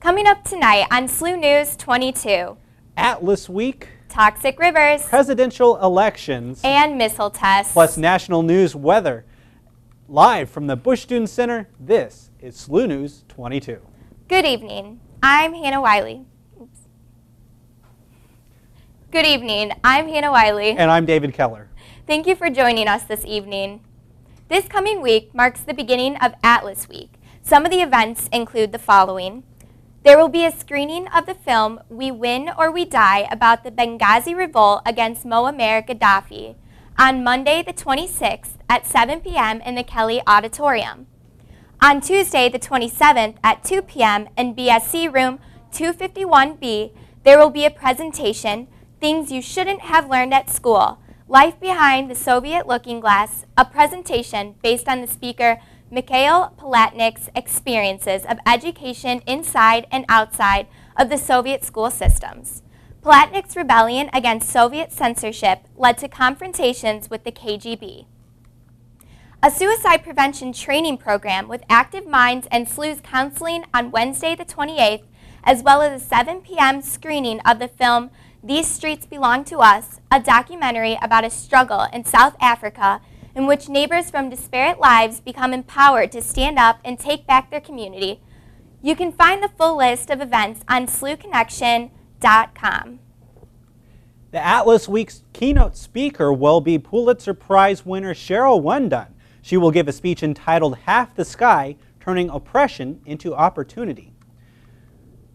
Coming up tonight on SLU News 22. Atlas Week. Toxic rivers. Presidential elections. And missile tests. Plus national news weather. Live from the Bush Dune Center, this is SLU News 22. Good evening. I'm Hannah Wiley. Good evening. I'm Hannah Wiley. And I'm David Keller. Thank you for joining us this evening. This coming week marks the beginning of Atlas Week. Some of the events include the following. There will be a screening of the film We Win or We Die about the Benghazi revolt against Muammar Gaddafi on Monday the 26th at 7 p.m. in the Kelly Auditorium. On Tuesday the 27th at 2 p.m. in BSC Room 251B, there will be a presentation, Things You Shouldn't Have Learned at School, Life Behind the Soviet Looking Glass, a presentation based on the speaker Mikhail Palatnik's experiences of education inside and outside of the Soviet school systems. Palatnik's rebellion against Soviet censorship led to confrontations with the KGB. A suicide prevention training program with Active Minds and SLU's counseling on Wednesday the 28th, as well as a 7 p.m. screening of the film These Streets Belong to Us, a documentary about a struggle in South Africa in which neighbors from disparate lives become empowered to stand up and take back their community. You can find the full list of events on sluconnection.com. The Atlas Week's keynote speaker will be Pulitzer Prize winner Cheryl Wendon. She will give a speech entitled Half the Sky, Turning Oppression into Opportunity.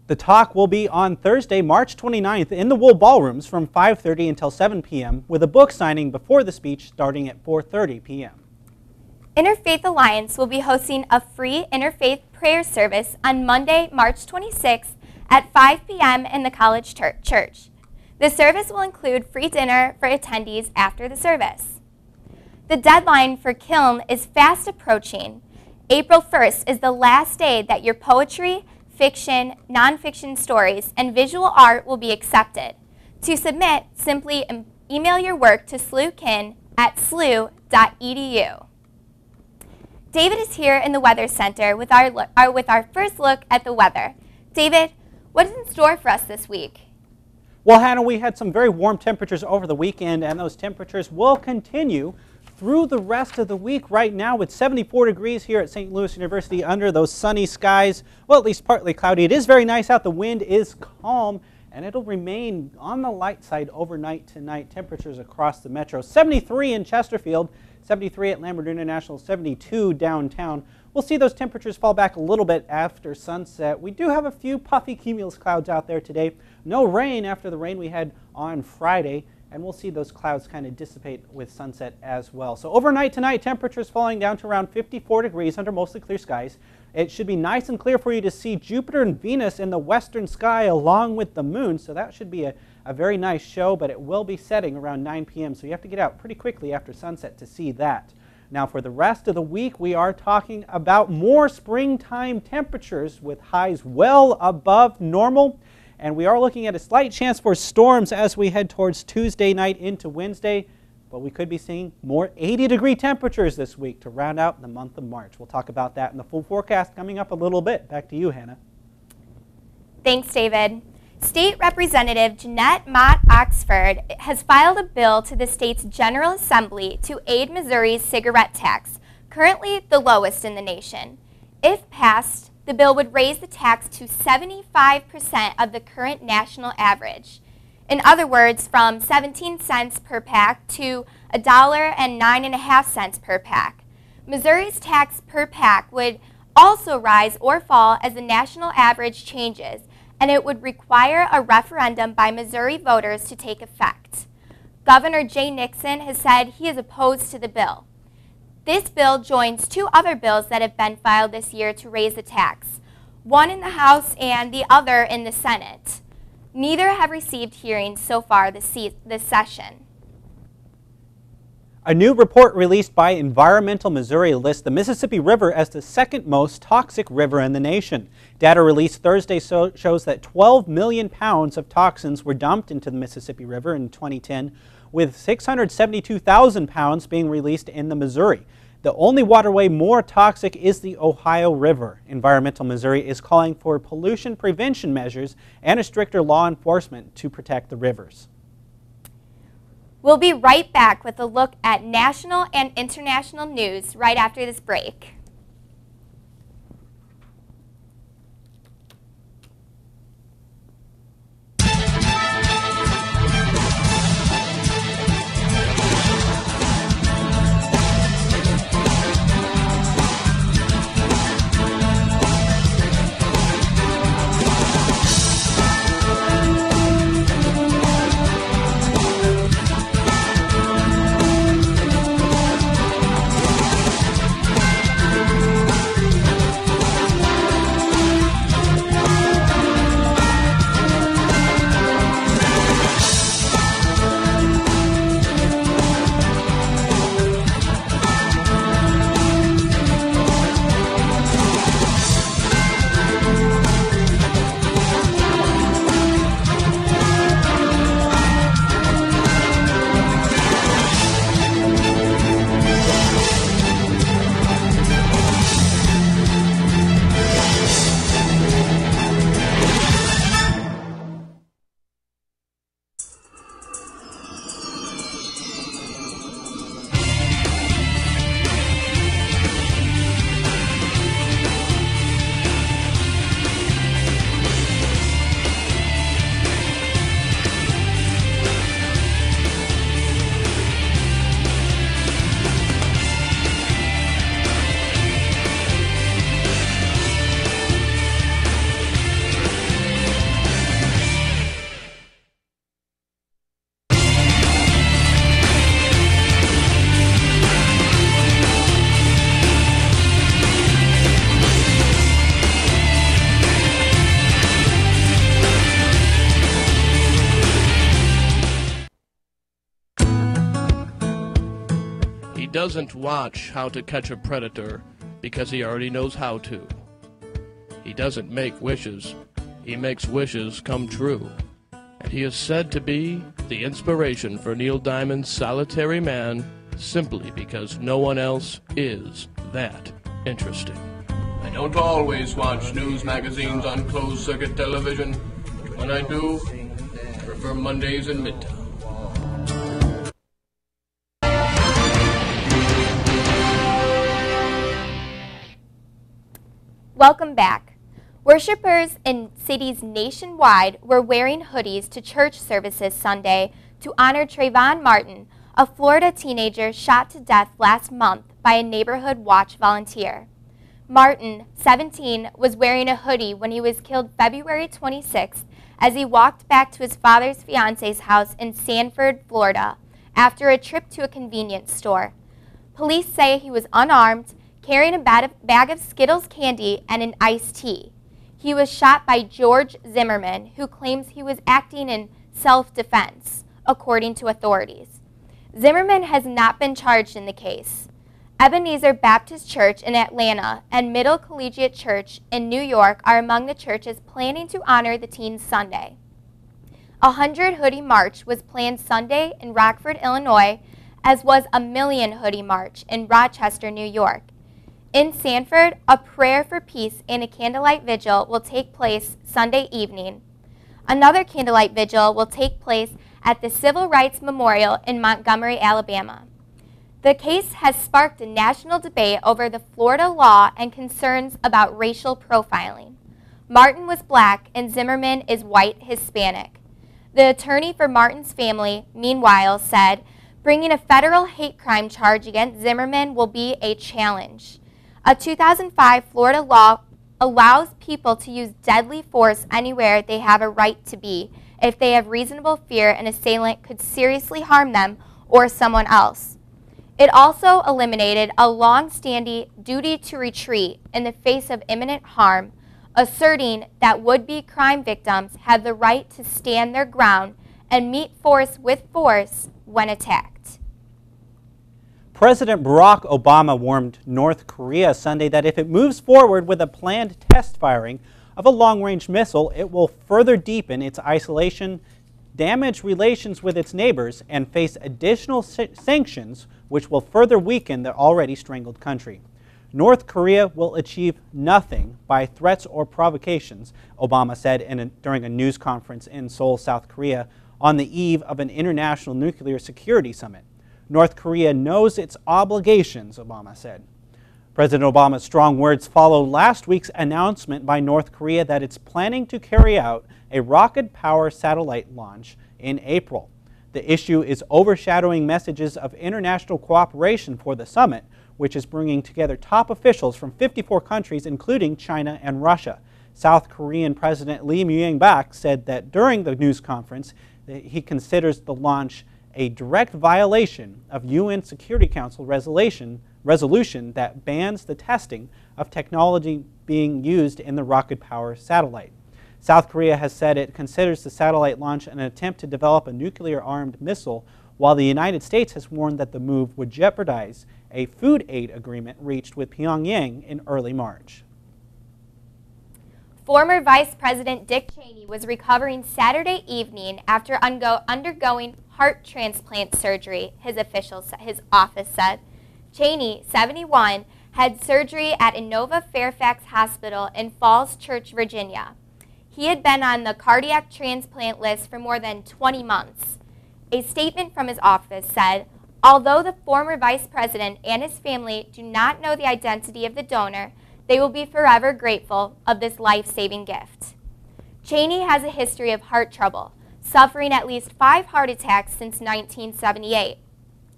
The talk will be on Thursday, March 29th in the Wool Ballrooms from 5:30 until 7 p.m. with a book signing before the speech starting at 4:30 p.m. Interfaith Alliance will be hosting a free interfaith prayer service on Monday, March 26th at 5 p.m. in the College Church. The service will include free dinner for attendees after the service. The deadline for Kiln is fast approaching. April 1st is the last day that your poetry, fiction, nonfiction stories, and visual art will be accepted. To submit, simply email your work to slukin@slu.edu. David is here in the Weather Center with our first look at the weather. David, what is in store for us this week? Well, Hannah, we had some very warm temperatures over the weekend, and those temperatures will continue through the rest of the week. Right now it's 74 degrees here at St. Louis University under those sunny skies. Well, at least partly cloudy. It is very nice out. The wind is calm, and it'll remain on the light side overnight tonight. Temperatures across the metro. 73 in Chesterfield, 73 at Lambert International, 72 downtown. We'll see those temperatures fall back a little bit after sunset. We do have a few puffy cumulus clouds out there today. No rain after the rain we had on Friday. And we'll see those clouds kind of dissipate with sunset as well. So overnight tonight, temperatures falling down to around 54 degrees under mostly clear skies. It should be nice and clear for you to see Jupiter and Venus in the western sky along with the moon. So that should be a very nice show, but it will be setting around 9 p.m. So you have to get out pretty quickly after sunset to see that. Now for the rest of the week, we are talking about more springtime temperatures with highs well above normal. And we are looking at a slight chance for storms as we head towards Tuesday night into Wednesday. But we could be seeing more 80-degree temperatures this week to round out the month of March. We'll talk about that in the full forecast coming up a little bit. Back to you, Hannah. Thanks, David. State Representative Jeanette Mott Oxford has filed a bill to the state's General Assembly to aid Missouri's cigarette tax, currently the lowest in the nation. If passed, the bill would raise the tax to 75% of the current national average. In other words, from 17 cents per pack to $1.09 per pack. Missouri's tax per pack would also rise or fall as the national average changes, and it would require a referendum by Missouri voters to take effect. Governor Jay Nixon has said he is opposed to the bill. This bill joins two other bills that have been filed this year to raise the tax, one in the House and the other in the Senate. Neither have received hearings so far this session. A new report released by Environmental Missouri lists the Mississippi River as the second most toxic river in the nation. Data released Thursday shows that 12 million pounds of toxins were dumped into the Mississippi River in 2010, with 672,000 pounds being released in the Missouri. The only waterway more toxic is the Ohio River. Environmental Missouri is calling for pollution prevention measures and a stricter law enforcement to protect the rivers. We'll be right back with a look at national and international news right after this break. He doesn't watch How to Catch a Predator because he already knows how to. He doesn't make wishes, he makes wishes come true. And he is said to be the inspiration for Neil Diamond's Solitary Man simply because no one else is that interesting. I don't always watch news magazines on closed-circuit television. When I do, I prefer Mondays in Midtown. Welcome back. Worshippers in cities nationwide were wearing hoodies to church services Sunday to honor Trayvon Martin, a Florida teenager shot to death last month by a neighborhood watch volunteer. Martin, 17, was wearing a hoodie when he was killed February 26th as he walked back to his father's fiance's house in Sanford, Florida, after a trip to a convenience store. Police say he was unarmed, carrying a bag of Skittles candy and an iced tea. He was shot by George Zimmerman, who claims he was acting in self-defense, according to authorities. Zimmerman has not been charged in the case. Ebenezer Baptist Church in Atlanta and Middle Collegiate Church in New York are among the churches planning to honor the teens Sunday. A 100 hoodie march was planned Sunday in Rockford, Illinois, as was a Million hoodie march in Rochester, New York. In Sanford, a prayer for peace and a candlelight vigil will take place Sunday evening. Another candlelight vigil will take place at the Civil Rights Memorial in Montgomery, Alabama. The case has sparked a national debate over the Florida law and concerns about racial profiling. Martin was black and Zimmerman is white Hispanic. The attorney for Martin's family, meanwhile, said, bringing a federal hate crime charge against Zimmerman will be a challenge. A 2005 Florida law allows people to use deadly force anywhere they have a right to be if they have reasonable fear an assailant could seriously harm them or someone else. It also eliminated a long-standing duty to retreat in the face of imminent harm, asserting that would-be crime victims had the right to stand their ground and meet force with force when attacked. President Barack Obama warned North Korea Sunday that if it moves forward with a planned test firing of a long-range missile, it will further deepen its isolation, damage relations with its neighbors, and face additional sanctions which will further weaken the already strangled country. North Korea will achieve nothing by threats or provocations, Obama said during a news conference in Seoul, South Korea, on the eve of an international nuclear security summit. North Korea knows its obligations, Obama said. President Obama's strong words follow last week's announcement by North Korea that it's planning to carry out a rocket-powered satellite launch in April. The issue is overshadowing messages of international cooperation for the summit, which is bringing together top officials from 54 countries, including China and Russia. South Korean President Lee Myung-bak said that during the news conference that he considers the launch a direct violation of UN Security Council resolution that bans the testing of technology being used in the rocket-powered satellite. South Korea has said it considers the satellite launch an attempt to develop a nuclear-armed missile, while the United States has warned that the move would jeopardize a food aid agreement reached with Pyongyang in early March. Former Vice President Dick Cheney was recovering Saturday evening after undergoing heart transplant surgery, his office said. Cheney, 71, had surgery at Inova Fairfax Hospital in Falls Church, Virginia. He had been on the cardiac transplant list for more than 20 months. A statement from his office said, although the former vice president and his family do not know the identity of the donor, they will be forever grateful of this life-saving gift. Cheney has a history of heart trouble, suffering at least 5 heart attacks since 1978.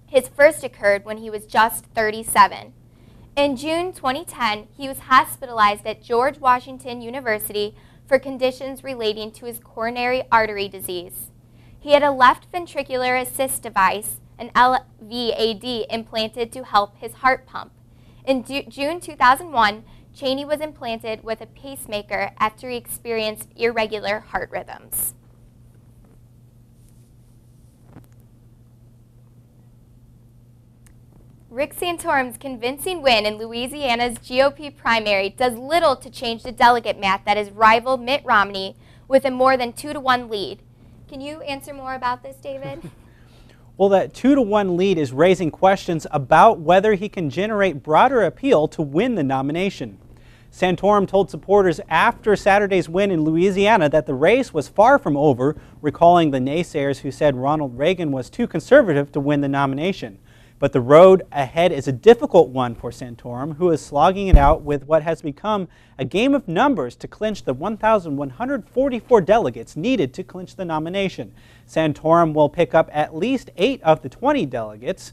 His first occurred when he was just 37. In June 2010, he was hospitalized at George Washington University for conditions relating to his coronary artery disease. He had a left ventricular assist device, an LVAD, implanted to help his heart pump. In June 2001, Cheney was implanted with a pacemaker after he experienced irregular heart rhythms. Rick Santorum's convincing win in Louisiana's GOP primary does little to change the delegate math that has rivaled Mitt Romney with a more than 2-to-1 lead. Can you answer more about this, David? Well, that 2-to-1 lead is raising questions about whether he can generate broader appeal to win the nomination. Santorum told supporters after Saturday's win in Louisiana that the race was far from over, recalling the naysayers who said Ronald Reagan was too conservative to win the nomination. But the road ahead is a difficult one for Santorum, who is slogging it out with what has become a game of numbers to clinch the 1,144 delegates needed to clinch the nomination. Santorum will pick up at least 8 of the 20 delegates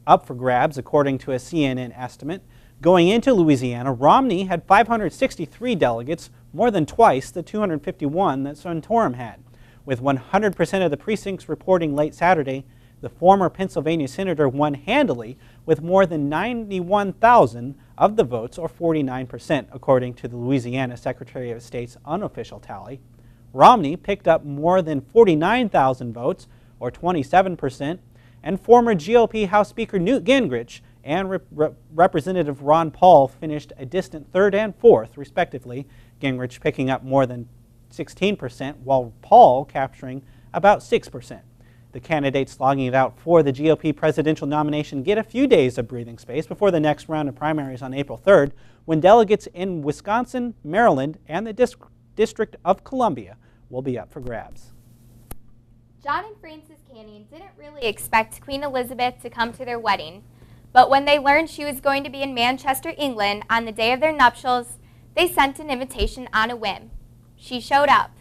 up for grabs, according to a CNN estimate. Going into Louisiana, Romney had 563 delegates, more than twice the 251 that Santorum had. With 100% of the precincts reporting late Saturday, the former Pennsylvania senator won handily with more than 91,000 of the votes, or 49%, according to the Louisiana Secretary of State's unofficial tally. Romney picked up more than 49,000 votes, or 27%, and former GOP House Speaker Newt Gingrich and Representative Ron Paul finished a distant 3rd and 4th, respectively, Gingrich picking up more than 16%, while Paul capturing about 6%. The candidates slogging it out for the GOP presidential nomination get a few days of breathing space before the next round of primaries on April 3rd, when delegates in Wisconsin, Maryland, and the District of Columbia will be up for grabs. John and Frances Canning didn't really expect Queen Elizabeth to come to their wedding, but when they learned she was going to be in Manchester, England on the day of their nuptials, they sent an invitation on a whim. She showed up.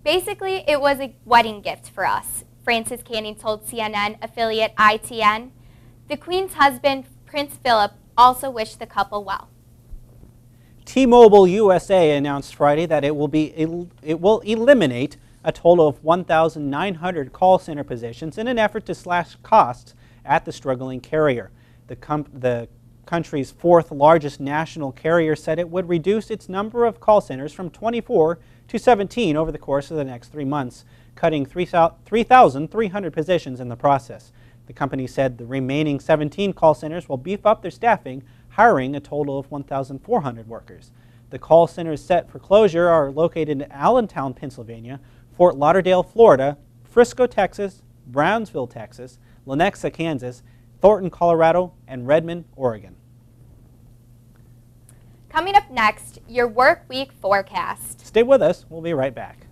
Basically, it was a wedding gift for us, Frances Canning told CNN affiliate ITN. The Queen's husband, Prince Philip, also wished the couple well. T-Mobile USA announced Friday that it will eliminate a total of 1,900 call center positions in an effort to slash costs at the struggling carrier. The country's 4th largest national carrier said it would reduce its number of call centers from 24 to 17 over the course of the next 3 months, cutting 3,300 positions in the process. The company said the remaining 17 call centers will beef up their staffing, hiring a total of 1,400 workers. The call centers set for closure are located in Allentown, Pennsylvania, Fort Lauderdale, Florida, Frisco, Texas, Brownsville, Texas, Lenexa, Kansas, Thornton, Colorado, and Redmond, Oregon. Coming up next, your work week forecast. Stay with us. We'll be right back.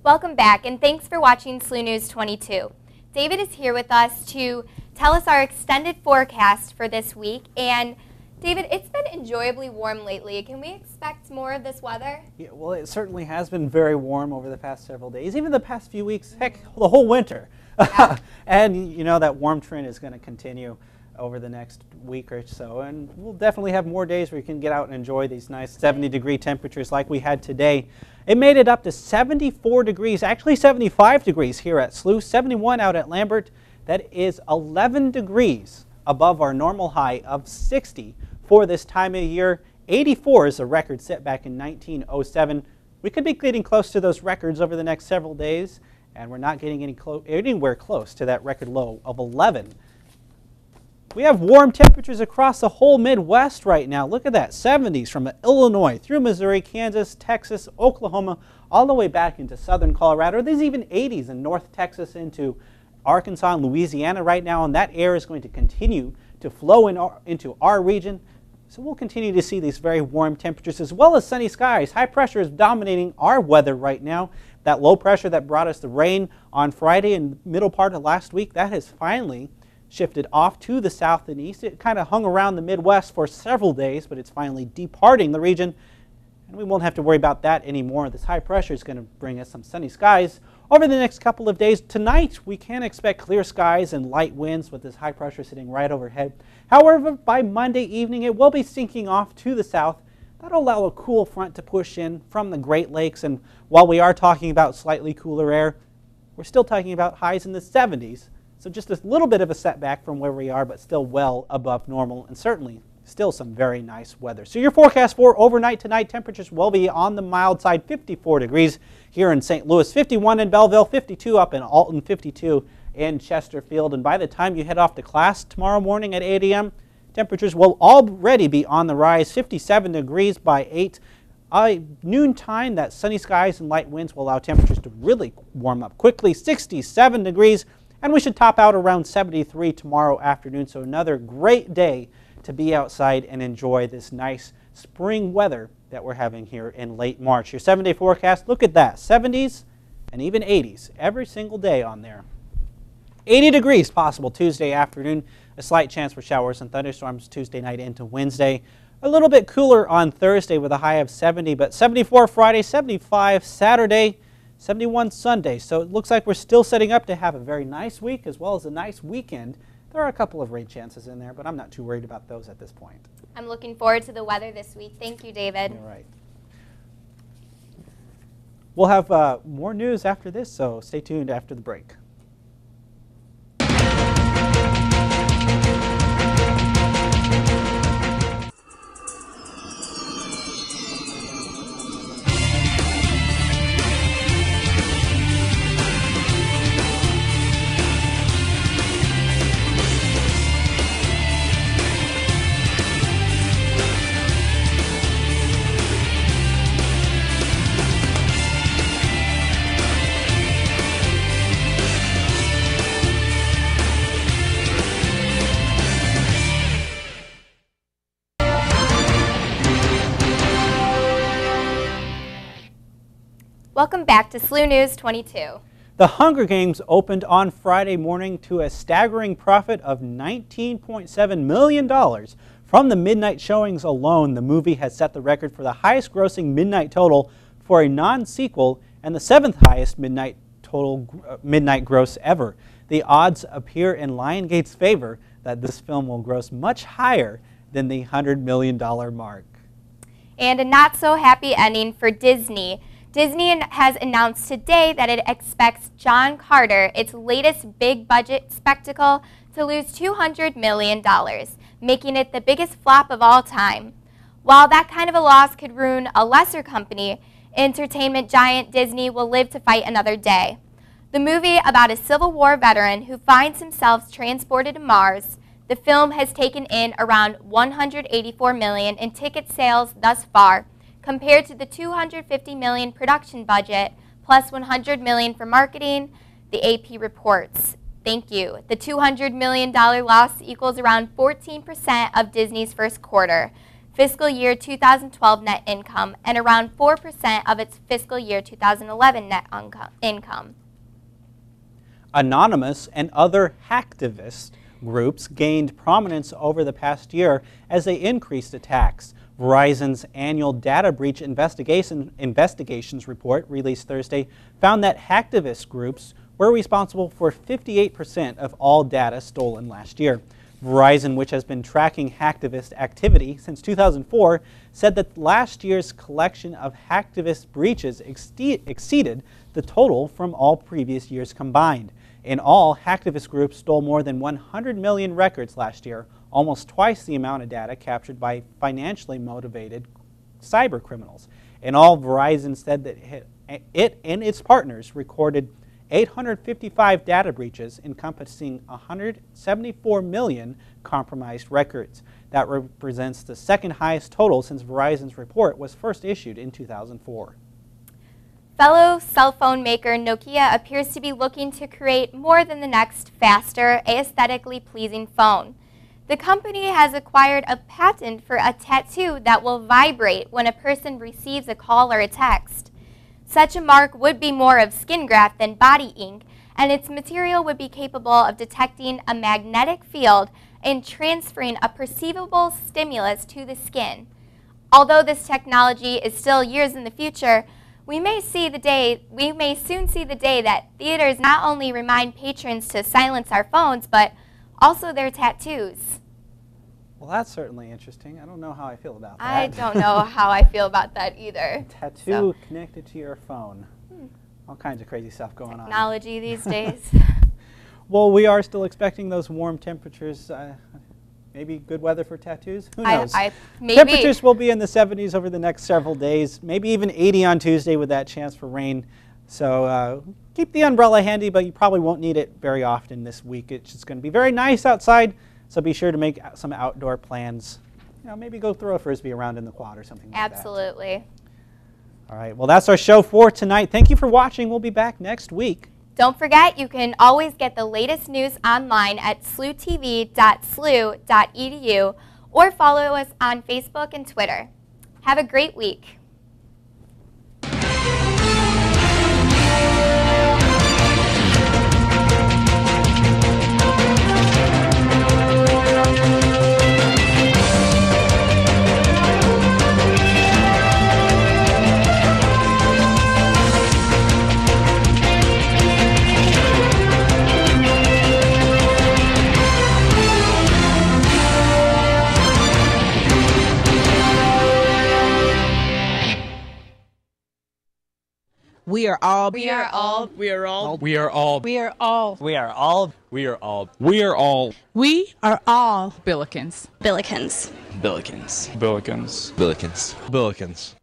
Welcome back, and thanks for watching SLU News 22. David is here with us to tell us our extended forecast for this week. And David, it's been enjoyably warm lately. Can we expect more of this weather? Yeah, well, it certainly has been very warm over the past several days, even the past few weeks, heck, the whole winter. Yeah. And you know that warm trend is going to continue over the next week or so, and we'll definitely have more days where you can get out and enjoy these nice 70-degree temperatures like we had today. It made it up to 74 degrees, actually 75 degrees here at SLU, 71 out at Lambert. That is 11 degrees above our normal high of 60 for this time of year. 84 is a record set back in 1907. We could be getting close to those records over the next several days, and we're not getting anywhere close to that record low of 11. We have warm temperatures across the whole Midwest right now. Look at that, 70s from Illinois through Missouri, Kansas, Texas, Oklahoma, all the way back into southern Colorado. There's even 80s in North Texas into Arkansas and Louisiana right now, and that air is going to continue to flow into our region. So we'll continue to see these very warm temperatures as well as sunny skies. High pressure is dominating our weather right now. That low pressure that brought us the rain on Friday and the middle part of last week, that has finally shifted off to the south and east. It kind of hung around the Midwest for several days, but it's finally departing the region, and we won't have to worry about that anymore. This high pressure is going to bring us some sunny skies over the next couple of days. Tonight, we can expect clear skies and light winds with this high pressure sitting right overhead. However, by Monday evening, it will be sinking off to the south. That'll allow a cool front to push in from the Great Lakes, and while we are talking about slightly cooler air, we're still talking about highs in the 70s. So just a little bit of a setback from where we are, but still well above normal, and certainly still some very nice weather. So your forecast for overnight tonight, temperatures will be on the mild side, 54 degrees here in St. Louis, 51 in Belleville, 52 up in Alton, 52 in Chesterfield. And by the time you head off to class tomorrow morning at 8 a.m., temperatures will already be on the rise, 57 degrees by 8. Noontime, that sunny skies and light winds will allow temperatures to really warm up quickly, 67 degrees. And we should top out around 73 tomorrow afternoon. So another great day to be outside and enjoy this nice spring weather that we're having here in late March. Your 7-day forecast, look at that, 70s and even 80s every single day on there. 80 degrees possible Tuesday afternoon. A slight chance for showers and thunderstorms Tuesday night into Wednesday. A little bit cooler on Thursday with a high of 70, but 74 Friday, 75 Saturday, 71 Sunday. So it looks like we're still setting up to have a very nice week as well as a nice weekend. There are a couple of rain chances in there, but I'm not too worried about those at this point. I'm looking forward to the weather this week. Thank you, David. All right. We'll have more news after this, so stay tuned after the break. Welcome back to SLU News 22. The Hunger Games opened on Friday morning to a staggering profit of $19.7 million. From the midnight showings alone, the movie has set the record for the highest grossing midnight total for a non-sequel and the 7th highest midnight gross ever. The odds appear in Lionsgate's favor that this film will gross much higher than the $100 million mark. And a not so happy ending for Disney. Disney has announced today that it expects John Carter, its latest big-budget spectacle, to lose $200 million, making it the biggest flop of all time. While that kind of a loss could ruin a lesser company, entertainment giant Disney will live to fight another day. The movie about a Civil War veteran who finds himself transported to Mars, the film has taken in around $184 million in ticket sales thus far, compared to the $250 million production budget, plus $100 million for marketing, the AP reports. Thank you. The $200 million loss equals around 14% of Disney's first quarter, fiscal year 2012 net income, and around 4% of its fiscal year 2011 net income. Anonymous and other hacktivist groups gained prominence over the past year as they increased attacks. Verizon's annual data breach investigations report released Thursday found that hacktivist groups were responsible for 58% of all data stolen last year. Verizon, which has been tracking hacktivist activity since 2004, said that last year's collection of hacktivist breaches exceeded the total from all previous years combined. In all, hacktivist groups stole more than 100 million records last year, almost twice the amount of data captured by financially motivated cyber criminals. In all, Verizon said that it and its partners recorded 855 data breaches encompassing 174 million compromised records. That represents the second highest total since Verizon's report was first issued in 2004. Fellow cell phone maker Nokia appears to be looking to create more than the next faster, aesthetically pleasing phone. The company has acquired a patent for a tattoo that will vibrate when a person receives a call or a text. Such a mark would be more of skin graft than body ink, and its material would be capable of detecting a magnetic field and transferring a perceivable stimulus to the skin. Although this technology is still years in the future, we may soon see the day that theaters not only remind patrons to silence our phones, but also their tattoos. Well, that's certainly interesting. I don't know how I feel about that. I don't know how I feel about that either. Tattoo connected to your phone. All kinds of crazy stuff going on. Technology these days. Well, we are still expecting those warm temperatures. Maybe good weather for tattoos? Who knows? Maybe. Temperatures will be in the 70s over the next several days, maybe even 80 on Tuesday with that chance for rain. So keep the umbrella handy, but you probably won't need it very often this week. It's just going to be very nice outside, so be sure to make some outdoor plans. You know, maybe go throw a Frisbee around in the quad or something like that. Absolutely. All right, well, that's our show for tonight. Thank you for watching. We'll be back next week. Don't forget, you can always get the latest news online at SLU-TV.slu.edu or follow us on Facebook and Twitter. Have a great week. We are all. We are all. We are all. We are all. We are all. We are all. We are all. We are all. We are all. Billikens. Billikens. Billikens. Billikens. Billikens. Billikens.